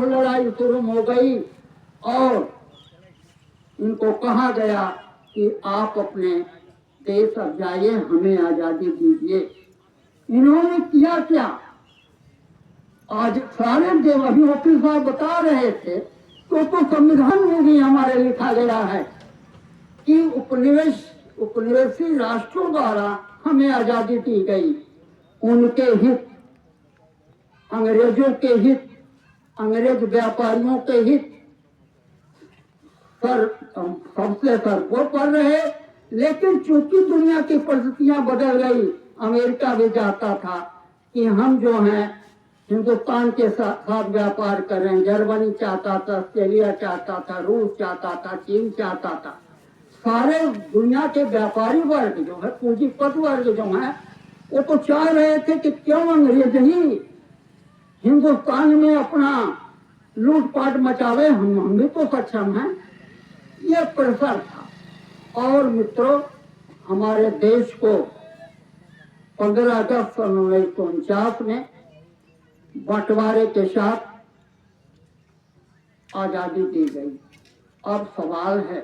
खिलाफ लड़ाई शुरू हो गई और इनको कहा गया कि आप अपने देश अब जाइए, हमें आजादी दीजिए। इन्होंने किया क्या? आज सारे देव अभी वकील साहब बता रहे थे तो संविधान में भी हमारे लिखा गया है कि उपनिवेशी राष्ट्रों द्वारा हमें आजादी दी गई। उनके हित, अंग्रेजों के हित, अंग्रेज व्यापारियों के हित सबसे सर्वोपरि पर रहे। लेकिन चूंकि दुनिया की परिस्थितियां बदल गई, अमेरिका भी चाहता था कि हम जो हैं हिंदुस्तान के साथ व्यापार करें। जर्मनी चाहता था, ऑस्ट्रेलिया चाहता था, रूस चाहता था, चीन चाहता था। सारे दुनिया के व्यापारी वर्ग जो है, पूंजीपति वर्ग जो है, वो तो चाह रहे थे कि क्यों अंग्रेज ही हिंदुस्तान में अपना लूटपाट मचावे, हम भी तो सक्षम हैं। ये प्रेशर था। और मित्रों, हमारे देश को 15 अगस्त 1949 में बंटवारे के साथ आजादी दी गई। अब सवाल है,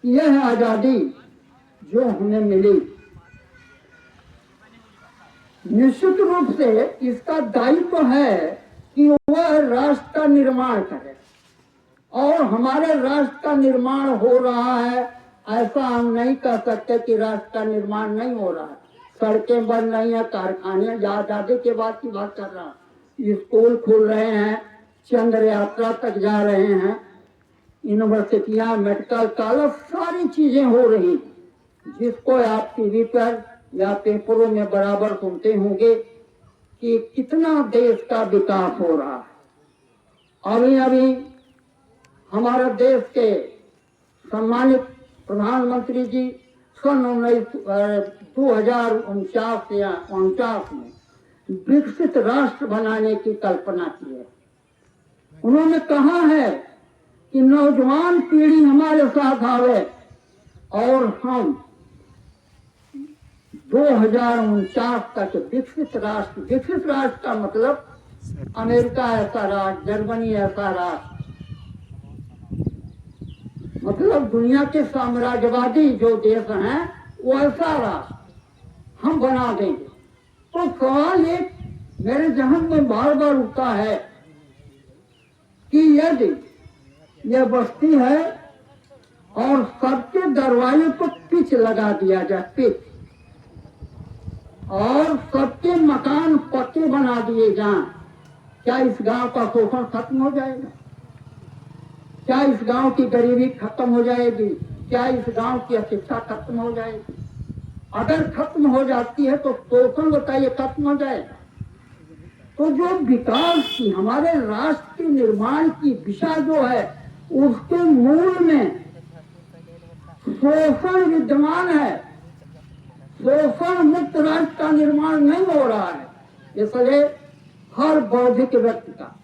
यह आजादी जो हमें मिली, निश्चित रूप से इसका दायित्व है कि वह राष्ट्र का निर्माण करे। और हमारे राष्ट्र का निर्माण हो रहा है, ऐसा हम नहीं कह सकते कि राष्ट्र का निर्माण नहीं हो रहा है। सड़कें बन रही हैं, कारखाने, आजादी के बाद की बात कर रहा हूं, स्कूल खुल रहे हैं, चंद्र यात्रा तक जा रहे हैं, यूनिवर्सिटियां, मेडिकल कॉलेज, सारी चीजें हो रही, जिसको आप टीवी पर या पेपरों में बराबर सुनते होंगे कि कितना देश का विकास हो रहा है। अभी अभी हमारे देश के सम्मानित प्रधानमंत्री जी सन 2049 या 49 में विकसित राष्ट्र बनाने की कल्पना की है। उन्होंने कहा है कि नौजवान पीढ़ी हमारे साथ आवे और हम 2049 तक विकसित राष्ट्र का मतलब अमेरिका ऐसा राष्ट्र, जर्मनी ऐसा राष्ट्र, मतलब दुनिया के साम्राज्यवादी जो देश हैं वो ऐसा राष्ट्र हम बना देंगे। तो सवाल एक मेरे जहन में बार बार उठता है कि यदि यह बस्ती है और सबके दरवाजे पर पिच लगा दिया जाए, पिच, और सबके मकान पक्के बना दिए जाएं, क्या इस गांव का शोषण खत्म हो जाएगा? क्या इस गांव की गरीबी खत्म हो जाएगी? क्या इस गांव की अशिक्षा खत्म हो जाएगी? अगर खत्म हो जाती है तो शोषण बताइए खत्म हो जाएगा। तो जो विकास की, हमारे राष्ट्र के निर्माण की दिशा जो है, उसके मूल में शोषण विद्यमान है। शोषण मुक्त राष्ट्र का निर्माण नहीं हो रहा है। इसलिए हर बौद्धिक व्यक्ति का,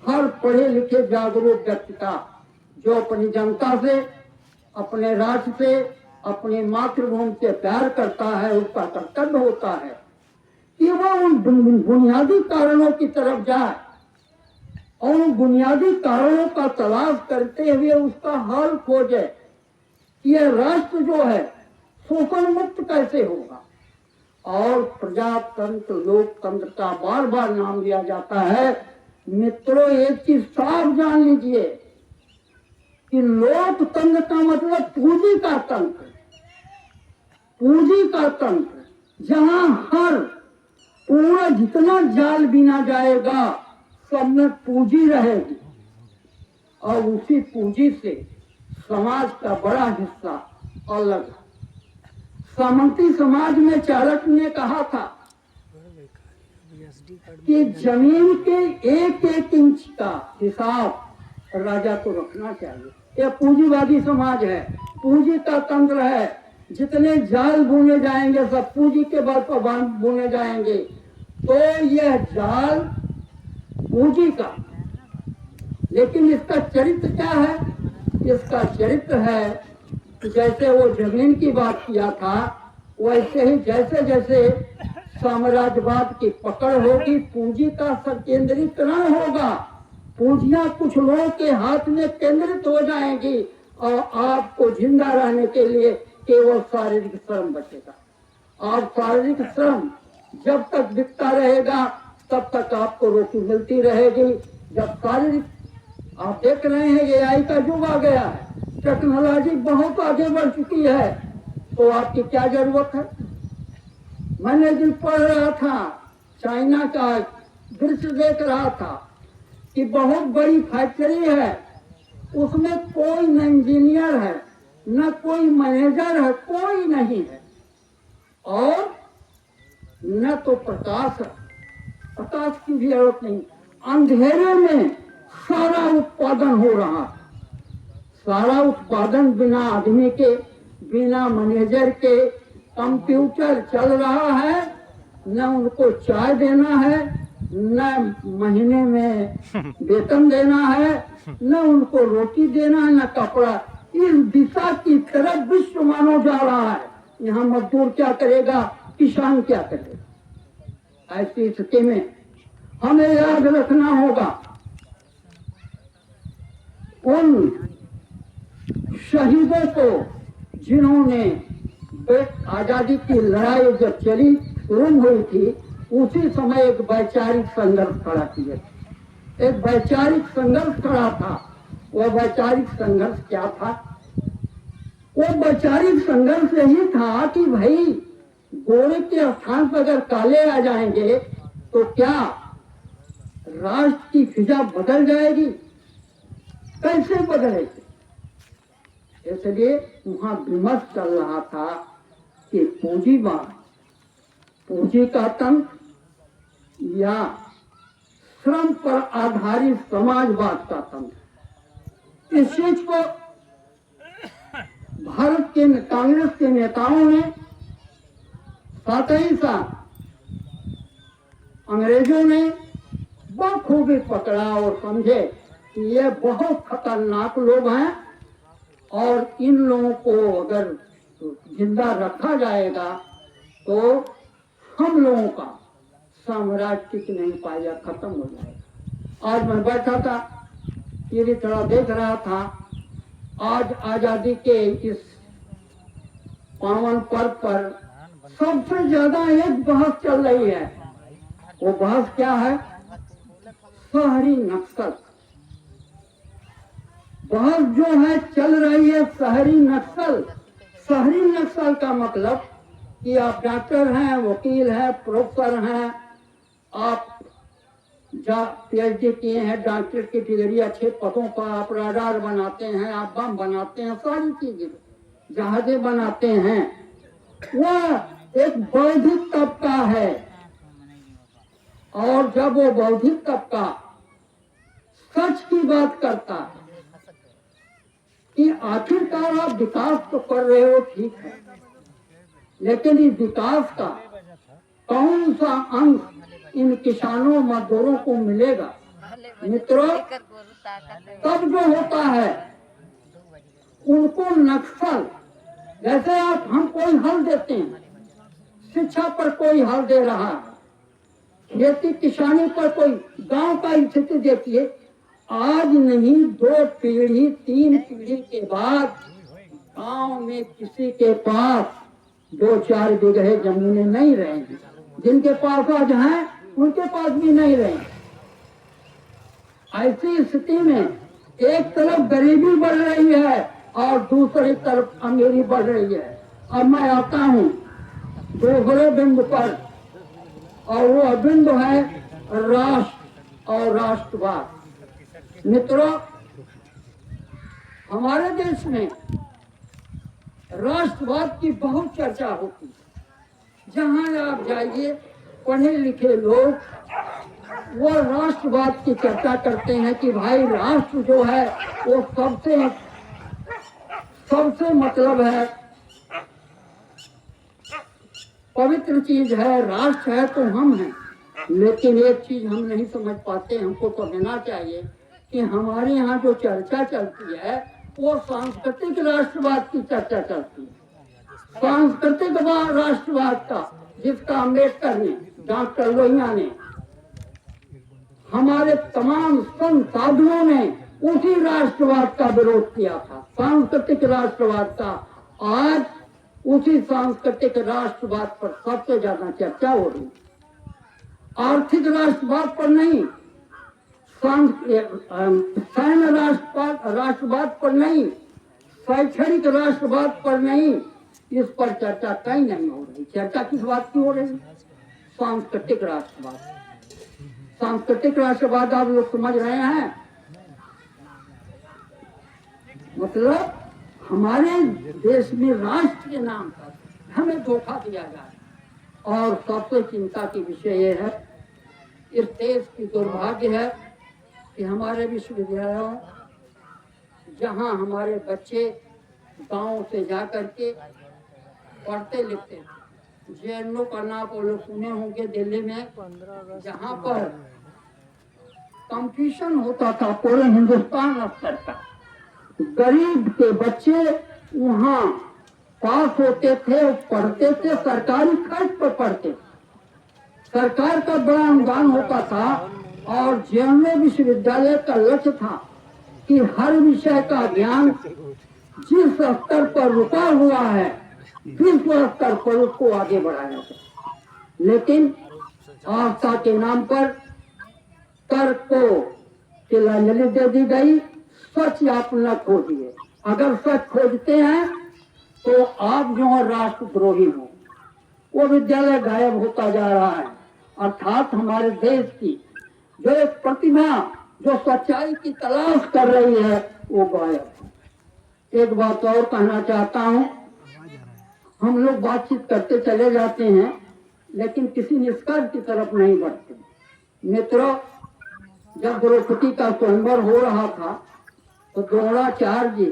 हर पढ़े लिखे जागरूक व्यक्ति का, जो अपनी जनता से, अपने राष्ट्र से, अपनी मातृभूमि से प्यार करता है, उसका कर्तव्य होता है कि वह उन बुनियादी कारणों की तरफ जाए और उन बुनियादी कारणों का तलाश करते हुए उसका हल खोजे। यह राष्ट्र जो है शोषण मुक्त कैसे होगा? और प्रजातंत्र, लोकतंत्र का बार बार नाम लिया जाता है। मित्रों, एक चीज साफ जान लीजिए कि लोकतंत्र का मतलब पूंजी का तंत्र, पूंजी का तंत्र, जहां हर पूरा जितना जाल बिना जाएगा सब में पूंजी रहेगी और उसी पूंजी से समाज का बड़ा हिस्सा अलग है। सामंती समाज में चाणक्य ने कहा था कि जमीन के एक एक इंच का हिसाब राजा को रखना चाहिए। यह पूंजीवादी समाज है, पूंजी का तंत्र है। जितने जाल बुने जाएंगे सब पूंजी के बल पर बुने जाएंगे। तो यह जाल पूंजी का, लेकिन इसका चरित्र क्या है? इसका चरित्र है कि जैसे वो जमीन की बात किया था, वैसे ही जैसे जैसे साम्राज्यवाद की पकड़ होगी, पूंजी का संकेंद्रीकरण होगा, पूंजियां कुछ लोगों के हाथ में केंद्रित हो जाएंगी और आपको जिंदा रहने के लिए केवल शारीरिक श्रम बचेगा। और शारीरिक श्रम जब तक दिखता रहेगा तब तक आपको रोटी मिलती रहेगी। जब शारीरिक, आप देख रहे हैं ये AI का युग आ गया है, टेक्नोलॉजी बहुत आगे बढ़ चुकी है, तो आपकी क्या जरूरत है। मैंने दिन पढ़ रहा था, चाइना का दृश्य देख रहा था कि बहुत बड़ी फैक्ट्री है, उसमें कोई न इंजीनियर है, न कोई मैनेजर है, कोई नहीं है, और न तो प्रकाश है, प्रकाश की भी जरूरत नहीं, अंधेरे में सारा उत्पादन हो रहा है। सारा उत्पादन बिना आदमी के, बिना मैनेजर के, कंप्यूटर चल रहा है। न उनको चाय देना है, न महीने में वेतन देना है, न उनको रोटी देना है, न कपड़ा। इस दिशा की तरफ विश्व मानो जा रहा है। यहाँ मजदूर क्या करेगा, किसान क्या करेगा। ऐसी स्थिति में हमें याद रखना होगा उन शहीदों को जिन्होंने आजादी की लड़ाई जब चली शुरू हुई थी, उसी समय एक वैचारिक संघर्ष खड़ा किया, एक वैचारिक संघर्ष खड़ा था। वह वैचारिक संघर्ष क्या था? वो वैचारिक संघर्ष यही था कि भाई गोरे के स्थान पर अगर काले आ जाएंगे तो क्या राष्ट्र की फिजा बदल जाएगी? कैसे बदलेगी? इसलिए वहां विमर्श चल रहा था कि पूंजीवाद, पूंजी का तंत्र या श्रम पर आधारित समाजवाद का तंत्र। इस चीज को भारत के कांग्रेस के नेताओं ने, साथ ही साथ अंग्रेजों ने बखूबी पकड़ा और समझे कि ये बहुत खतरनाक लोग हैं और इन लोगों को अगर जिंदा रखा जाएगा तो हम लोगों का साम्राज्य टिक नहीं पाएगा, खत्म हो जाएगा। आज मैं बैठा था, टीवी थोड़ा देख रहा था, आज आजादी के इस पावन पर्व पर सबसे ज्यादा एक बहस चल रही है। वो बहस क्या है? शहरी नक्सल। बहस जो है चल रही है शहरी नक्सल। शहरी नक्सल का मतलब कि आप डॉक्टर हैं, वकील हैं, प्रोफेसर हैं, आप PhD किए हैं, डॉक्टर की डिग्री, अच्छे पदों पर, आप राडार बनाते हैं, आप बम बनाते हैं, सारी चीजें, जहाजें बनाते हैं। वह एक बौद्धिक तबका है। और जब वो बौद्धिक तबका सच की बात करता है कि आखिरकार आप विकास तो कर रहे हो, ठीक है, लेकिन इस विकास का कौन सा अंश इन किसानों मजदूरों को मिलेगा? मित्रों, तब जो होता है उनको नक्सल, जैसे आप हम कोई हल देते हैं, शिक्षा पर कोई हल दे रहा है, खेती किसानी पर कोई, गांव का स्थिति देखिए, आज नहीं 2 पीढ़ी 3 पीढ़ी के बाद गांव में किसी के पास 2-4 बीघे जमीनें नहीं रहेंगी। जिनके पास आज हैं उनके पास भी नहीं रहेंगे। ऐसी स्थिति में एक तरफ गरीबी बढ़ रही है और दूसरी तरफ अमीरी बढ़ रही है। अब मैं आता हूँ दूसरे बिंदु पर, और वो बिंदु है राष्ट्र और राष्ट्रवाद। मित्रों, हमारे देश में राष्ट्रवाद की बहुत चर्चा होती है। जहां आप जाइए, पढ़े लिखे लोग वो राष्ट्रवाद की चर्चा करते हैं कि भाई राष्ट्र जो है वो सबसे मतलब है, पवित्र चीज है, राष्ट्र है तो हम हैं। लेकिन एक चीज हम नहीं समझ पाते, हमको समझना चाहिए कि हमारे यहाँ जो चर्चा चलती है वो सांस्कृतिक राष्ट्रवाद की चर्चा चलती है। सांस्कृतिक राष्ट्रवाद का, जिसका अम्बेडकर ने, डॉक्टर लोहिया ने, हमारे तमाम संत साधुओं ने उसी राष्ट्रवाद का विरोध किया था, सांस्कृतिक राष्ट्रवाद का। आज उसी सांस्कृतिक राष्ट्रवाद पर सबसे ज्यादा चर्चा हो रही, आर्थिक राष्ट्रवाद पर नहीं, सैन्य राष्ट्रवाद पर नहीं, शैक्षणिक राष्ट्रवाद पर नहीं, इस पर चर्चा कहीं नहीं हो रही। चर्चा किस बात की हो रही? सांस्कृतिक राष्ट्रवाद। सांस्कृतिक राष्ट्रवाद आप लोग समझ रहे हैं, मतलब हमारे देश में राष्ट्र के नाम पर हमें धोखा दिया जाए। और सबसे चिंता की विषय यह है, इस देश की दुर्भाग्य है कि हमारे विश्वविद्यालयों, जहां हमारे बच्चे गांव से जा करके पढ़ते लिखते हैं, जेएनयू का नाम आप लोग सुने होंगे दिल्ली में, जहां पर कंपटीशन होता था पूरे हिंदुस्तान स्तर का, गरीब के बच्चे वहाँ पास होते थे, पढ़ते थे, सरकारी खर्च पर पढ़ते थे, सरकार का बड़ा अनुदान होता था। और जेएनयू विश्वविद्यालय का लक्ष्य था कि हर विषय का ज्ञान जिस स्तर पर रुका हुआ है, विश्व स्तर पर उसको आगे बढ़ाया जाए। लेकिन आस्था के नाम पर तर्क को तिलांजलि दे दी गई। सच आप न खोजिए, अगर सच खोजते हैं तो आप जो है राष्ट्रद्रोही हो। वो विद्यालय गायब होता जा रहा है, अर्थात हमारे देश की जो एक प्रतिभा जो सच्चाई की तलाश कर रही है वो गायब है। एक बात और कहना चाहता हूँ, हम लोग बातचीत करते चले जाते हैं लेकिन किसी निष्कर्ष की तरफ नहीं बढ़ते। मित्रों, जब द्रौपदी का स्वयंवर हो रहा था तो द्रोणाचार्य जी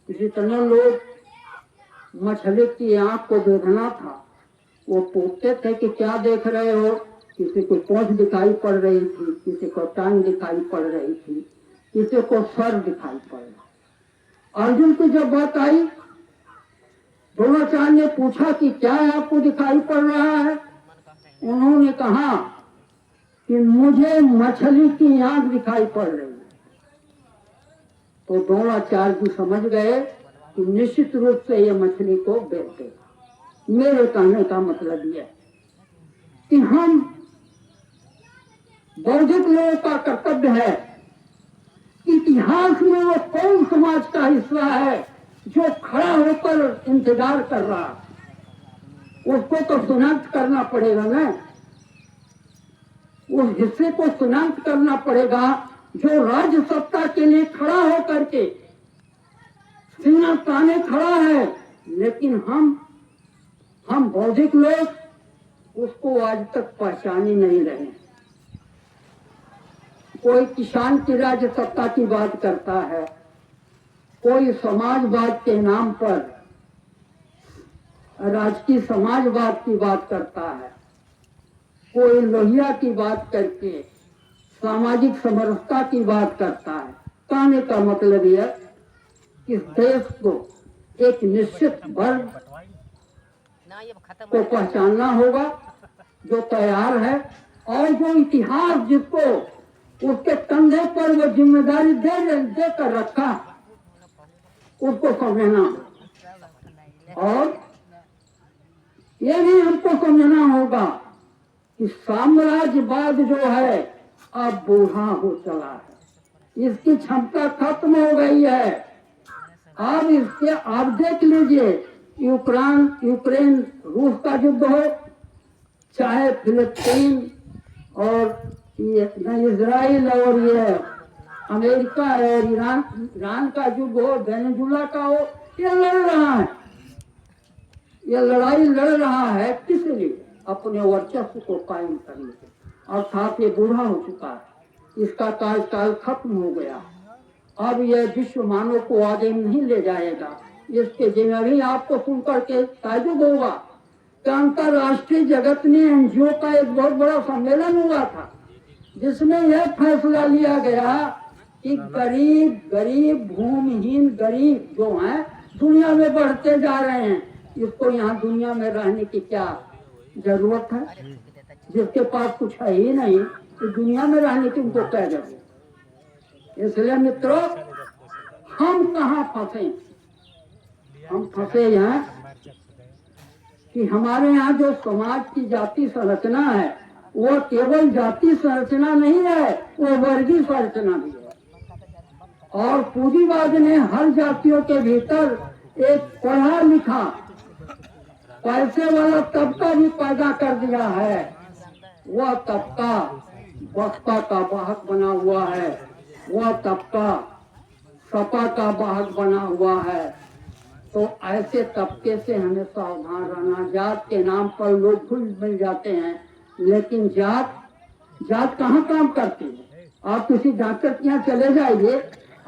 जितने लोग मछली की आंख को देखना था, वो पूछते थे कि क्या देख रहे हो? किसी को पूंछ दिखाई पड़ रही थी, किसी को टांग दिखाई पड़ रही थी, किसी को सर दिखाई पड़ रहा। अर्जुन की जब बात आई, द्रोणाचार्य ने पूछा कि क्या आपको दिखाई पड़ रहा है? उन्होंने कहा कि मुझे मछली की आंख दिखाई पड़ रही है। तो द्रोणाचार्य जी समझ गए कि निश्चित रूप से ये मछली को बेच देगा। मेरे कहने का मतलब यह कि हम बौद्धिक लोगों का कर्तव्य है, इतिहास में वो कौन समाज का हिस्सा है जो खड़ा होकर इंतजार कर रहा, उसको तो शिनाख्त करना पड़ेगा ना। उस हिस्से को शिनाख्त करना पड़ेगा जो राज्य सत्ता के लिए खड़ा होकर के सीना ताने खड़ा है। लेकिन हम बौद्धिक लोग उसको आज तक पहचान नहीं रहे। कोई किसान की राज्य सत्ता की बात करता है, कोई समाजवाद के नाम पर राजकीय समाजवाद की बात करता है, कोई लोहिया की बात करके सामाजिक समरसता की बात करता है। कहने का मतलब यह कि देश को एक निश्चित वर्ग को पहचानना होगा जो तैयार है, और जो इतिहास जिसको उसके कंधे पर वो जिम्मेदारी देकर रखा, उसको समझना। और ये भी हमको समझना होगा कि साम्राज्यवाद जो है अब बूढ़ा हो चला है, इसकी क्षमता खत्म हो गई है। अब इसके आप देख लीजिए, यूक्रेन रूस का युद्ध हो, चाहे फिलिस्तीन और इजराइल और ये अमेरिका और ईरान का युद्ध हो, वेनेजुला का हो, ये लड़ रहा है। ये लड़ाई लड़ रहा है किस लिए? अपने वर्चस्व को कायम करने के। अर्थात ये बूढ़ा हो चुका है, इसका कार्यकाल खत्म हो गया। अब यह विश्व मानव को आगे नहीं ले जाएगा। इसके जिम्मे भी आपको सुनकर के ताज्जुब होगा कि अंतरराष्ट्रीय जगत में एनजीओ का एक बहुत बड़ा सम्मेलन हुआ था, जिसमें यह फैसला लिया गया कि गरीब भूमिहीन गरीब जो हैं दुनिया में बढ़ते जा रहे हैं, इसको यहाँ दुनिया में रहने की क्या जरूरत है? जिसके पास कुछ है ही नहीं, कि दुनिया में रहने की उनको कह दो। इसलिए मित्रों, हम कहाँ फंसे? हम फंसे यहाँ कि हमारे यहाँ जो समाज की जाति संरचना है वो केवल जाति संरचना नहीं है, वो वर्गीय संरचना भी है। और पूंजीवाद ने हर जातियों के भीतर एक पढ़ा लिखा पैसे वाला तबका भी पैदा कर दिया है। वह तबका बसपा का वाहक बना हुआ है, वह तबका सपा का वाहक बना हुआ है। तो ऐसे तबके से हमें सावधान रहना। जात के नाम पर लोग खुल मिल जाते हैं, लेकिन जात कहाँ काम करती है? आप किसी डॉक्टर के यहाँ चले जाइए,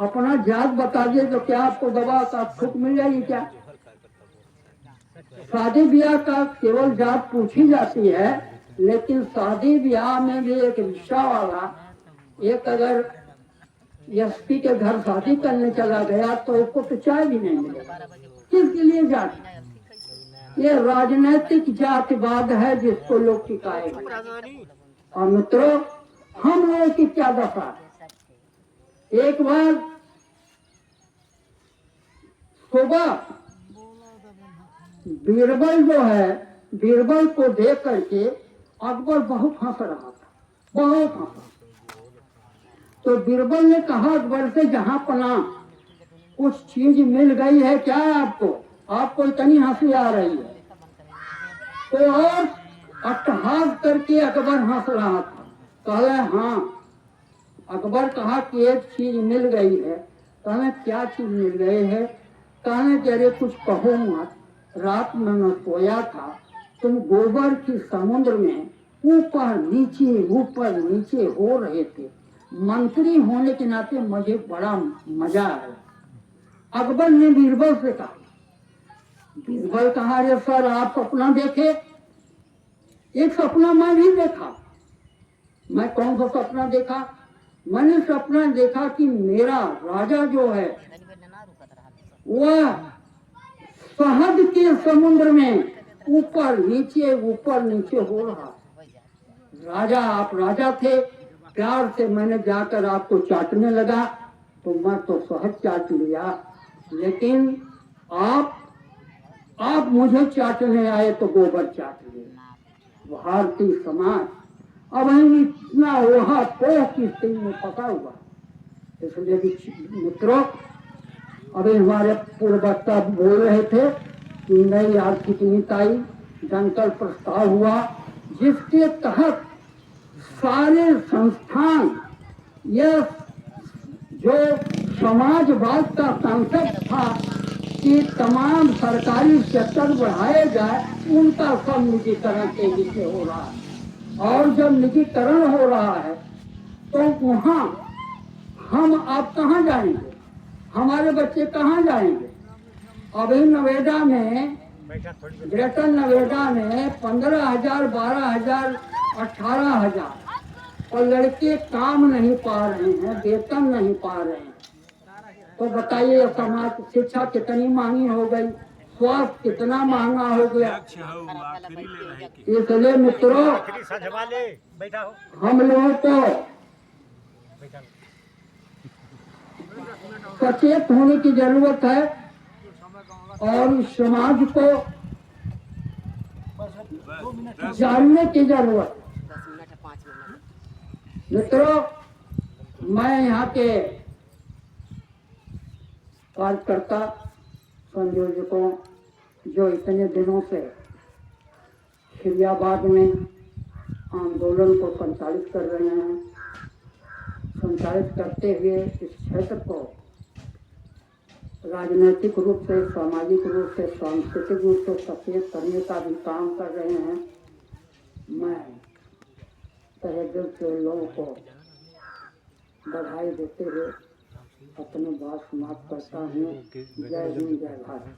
अपना जात बता दिए तो क्या आपको दवा का छूट मिल जाएगी क्या? शादी ब्याह का केवल जात पूछी जाती है, लेकिन शादी ब्याह में भी एक रिक्शा वाला एक अगर एसपी के घर शादी करने चला गया तो उसको तो चाय भी नहीं मिलेगा। किसके लिए जात? ये राजनीतिक जातिवाद है जिसको लोग टिकाएंगे। और मित्रों, हम लोगों की क्या दशा? एक बार सुबह बीरबल जो है, बीरबल को देख करके अकबर बहुत हंस रहा था, बहुत हंसा। तो बीरबल ने कहा अकबर से, जहां पना कुछ चीज मिल गई है क्या आपको इतनी हंसी आ रही है? तो और अट्टहास करके अकबर हंस रहा था। कहले हाँ। अकबर कहा कि एक चीज मिल गई है। कहले क्या चीज मिल गई है? कहने कि अरे कुछ कहो मत, रात में मैं सोया था, तुम गोबर की समुद्र में ऊपर नीचे हो रहे थे। मंत्री होने के नाते मुझे बड़ा मजा आया। अकबर ने बीरबल से कहा। बीरबल कहा, अरे सर आप सपना देखे? एक सपना मैं भी देखा। मैं कौन सा सपना देखा? मैंने सपना देखा कि मेरा राजा जो है वह शहद के समुद्र में ऊपर नीचे हो रहा। राजा, आप राजा थे, प्यार से मैंने जाकर आपको चाटने लगा तो मैं तो शहद चाट लिया, लेकिन आप मुझे चाटने आए तो गोबर चाट लिया। भारतीय समाज अब इतना वहा पोह की स्थिति में फंसा हुआ। इसलिए मित्रों, अभी हमारे पूर्ववक्ता बोल रहे थे कि नई आर्थिक नीति आई, जनकल प्रस्ताव हुआ, जिसके तहत सारे संस्थान, यह जो समाजवाद का कॉन्सेप्ट था कि तमाम सरकारी सेक्टर बढ़ाए जाए, उनका सब निजीकरण तेजी से हो रहा है। और जब निजीकरण हो रहा है तो वहाँ हम आप कहाँ जाएंगे? हमारे बच्चे कहाँ जाएंगे? अभी नवेदा में, ग्रेटर नवेदा में 15,000, 12,000, 18,000 और लड़के काम नहीं पा रहे हैं, वेतन नहीं पा रहे हैं। तो बताइए समाज शिक्षा कितनी महंगी हो गई, स्वास्थ्य कितना महंगा हो गया। इसलिए मित्रों, हम लोगों को सचेत होने की जरूरत है और इस समाज को जानने की जरूरत। मित्रों, मैं यहाँ के कार्यकर्ता संयोजकों जो इतने दिनों से खिलियाबाद में आंदोलन को संचालित कर रहे हैं, संचालित करते हुए इस क्षेत्र को राजनीतिक रूप से, सामाजिक रूप से, सांस्कृतिक रूप से सचेत करने का भी काम कर रहे हैं। मैं तहे दिल से लोगों को बधाई देते हुए अपने बात समाप्त करता हूँ। जय हिंद, जय भारत।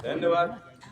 धन्यवाद।